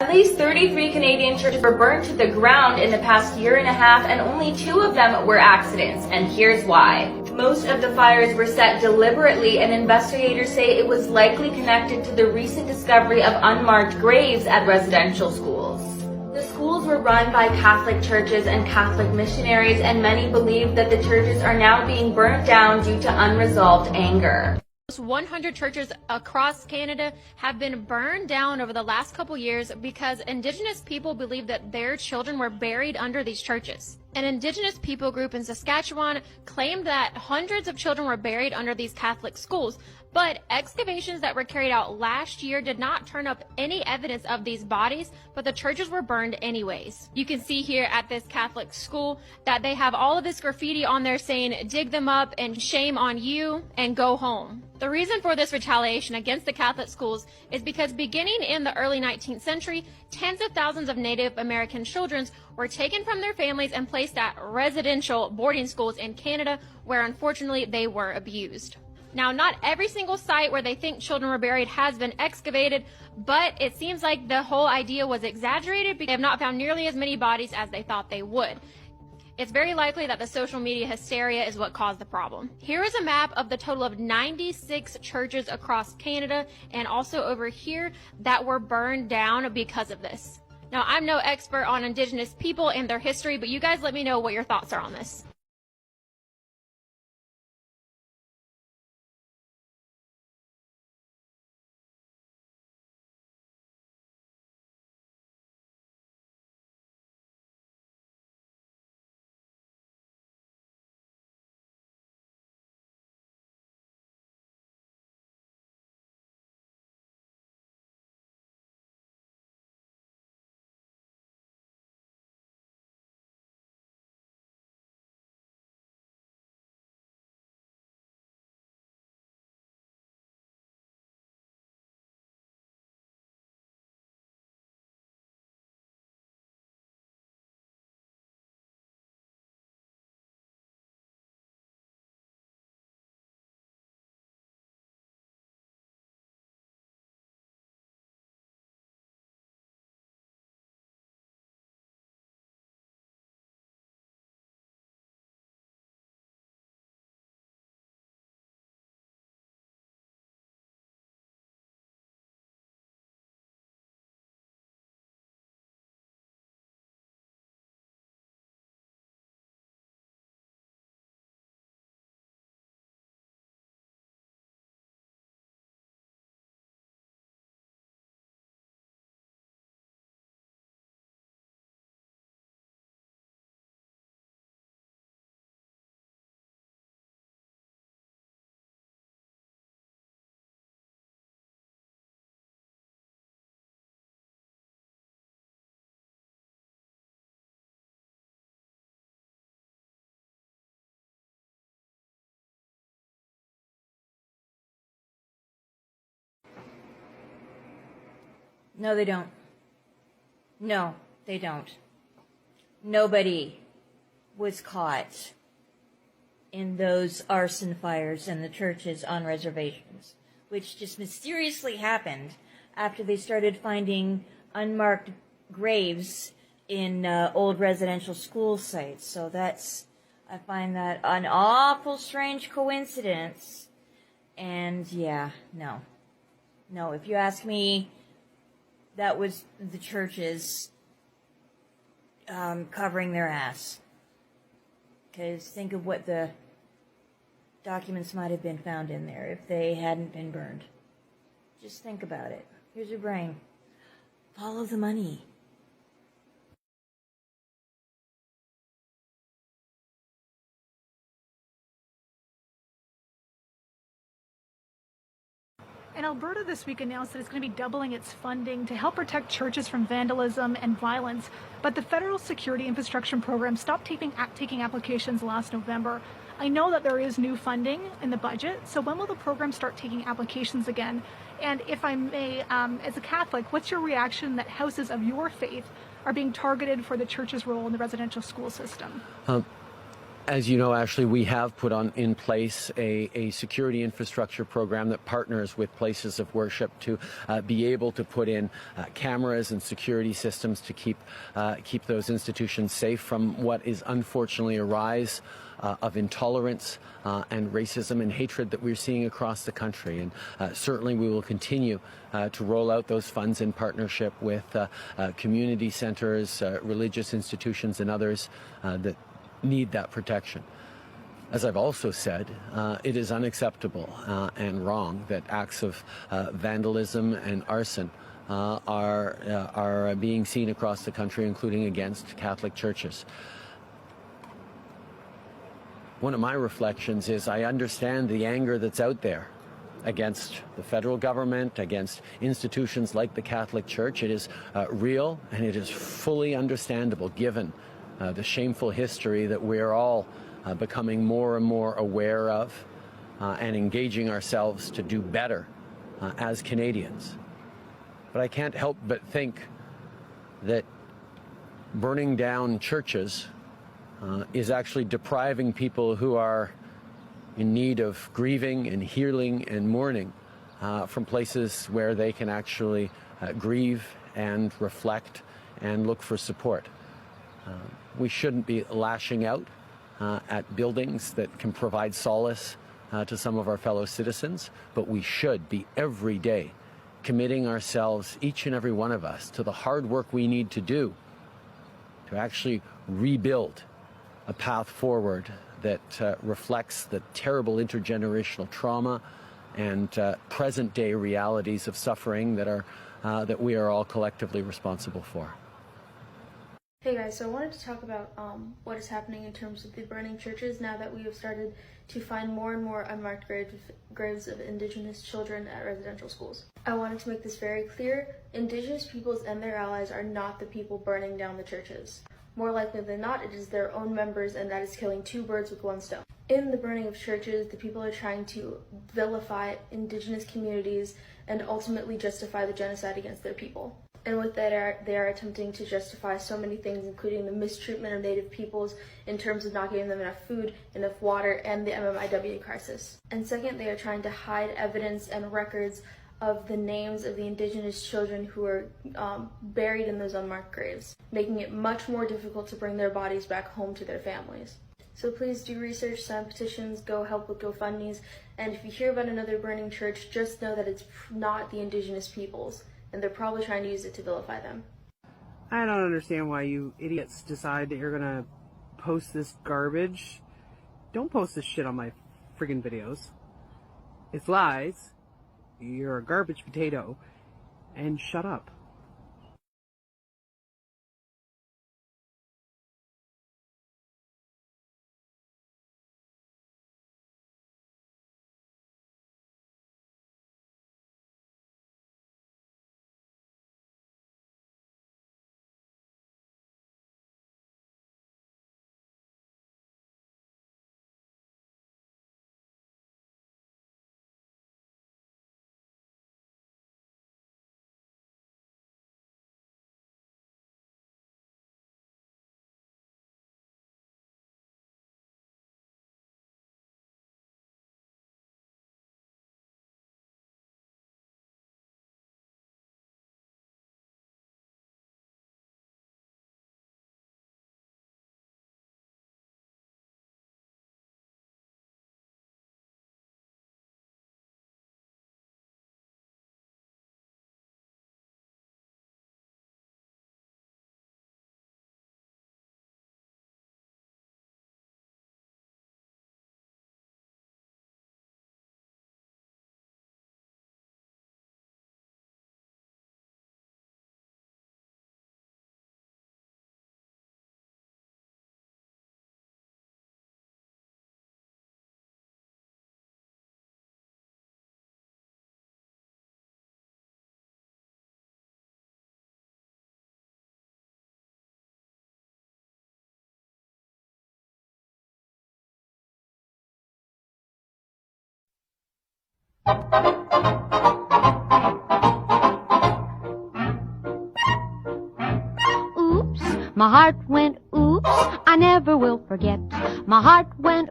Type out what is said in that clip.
At least 33 Canadian churches were burned to the ground in the past year and a half, and only 2 of them were accidents, and here's why. Most of the fires were set deliberately, and investigators say it was likely connected to the recent discovery of unmarked graves at residential schools. The schools were run by Catholic churches and Catholic missionaries, and many believe that the churches are now being burnt down due to unresolved anger. 100 churches across Canada have been burned down over the last couple years because Indigenous people believe that their children were buried under these churches. An Indigenous people group in Saskatchewan claimed that hundreds of children were buried under these Catholic schools, but excavations that were carried out last year did not turn up any evidence of these bodies, but the churches were burned anyways. You can see here at this Catholic school that they have all of this graffiti on there saying, "Dig them up and shame on you and go home." The reason for this retaliation against the Catholic schools is because beginning in the early 19th century, tens of thousands of Native American children were taken from their families and placed at residential boarding schools in Canada, where unfortunately they were abused. Now, not every single site where they think children were buried has been excavated, but it seems like the whole idea was exaggerated because they have not found nearly as many bodies as they thought they would. It's very likely that the social media hysteria is what caused the problem. Here is a map of the total of 96 churches across Canada and also over here that were burned down because of this. Now, I'm no expert on Indigenous people and their history, but you guys let me know what your thoughts are on this. No, they don't. No, they don't. Nobody was caught in those arson fires in the churches on reservations, which just mysteriously happened after they started finding unmarked graves in old residential school sites. So I find that an awful strange coincidence. And yeah, no. No, if you ask me, that was the churches covering their ass. Because think of what the documents might have been found in there if they hadn't been burned. Just think about it. Here's your brain. Follow the money. And Alberta this week announced that it's going to be doubling its funding to help protect churches from vandalism and violence. But the Federal Security Infrastructure Program stopped taking applications last November. I know that there is new funding in the budget, so when will the program start taking applications again? And if I may, as a Catholic, what's your reaction that houses of your faith are being targeted for the church's role in the residential school system? As you know, Ashley, we have put in place a security infrastructure program that partners with places of worship to be able to put in cameras and security systems to keep those institutions safe from what is unfortunately a rise of intolerance and racism and hatred that we're seeing across the country. And certainly we will continue to roll out those funds in partnership with community centers, religious institutions and others that need that protection. As I've also said, it is unacceptable and wrong that acts of vandalism and arson are being seen across the country, including against Catholic churches. One of my reflections is I understand the anger that's out there against the federal government, against institutions like the Catholic Church. It is real and it is fully understandable given the shameful history that we're all becoming more and more aware of and engaging ourselves to do better as Canadians. But I can't help but think that burning down churches is actually depriving people who are in need of grieving and healing and mourning from places where they can actually grieve and reflect and look for support. We shouldn't be lashing out at buildings that can provide solace to some of our fellow citizens, but we should be every day committing ourselves, each and every one of us, to the hard work we need to do to actually rebuild a path forward that reflects the terrible intergenerational trauma and present-day realities of suffering that we are all collectively responsible for. Hey guys, so I wanted to talk about what is happening in terms of the burning churches now that we have started to find more and more unmarked graves of Indigenous children at residential schools. I wanted to make this very clear. Indigenous peoples and their allies are not the people burning down the churches. More likely than not, it is their own members, and that is killing two birds with one stone. In the burning of churches, the people are trying to vilify Indigenous communities and ultimately justify the genocide against their people. And with that, they are attempting to justify so many things, including the mistreatment of Native peoples in terms of not giving them enough food, enough water, and the MMIW crisis. And second, they are trying to hide evidence and records of the names of the Indigenous children who are buried in those unmarked graves, making it much more difficult to bring their bodies back home to their families. So please do research, sign petitions, go help with GoFundMes, and if you hear about another burning church, just know that it's not the Indigenous peoples, and they're probably trying to use it to vilify them. I don't understand why you idiots decide that you're gonna post this garbage. Don't post this shit on my friggin' videos. It's lies. You're a garbage potato. And shut up. Oops, my heart went oops, I never will forget My heart went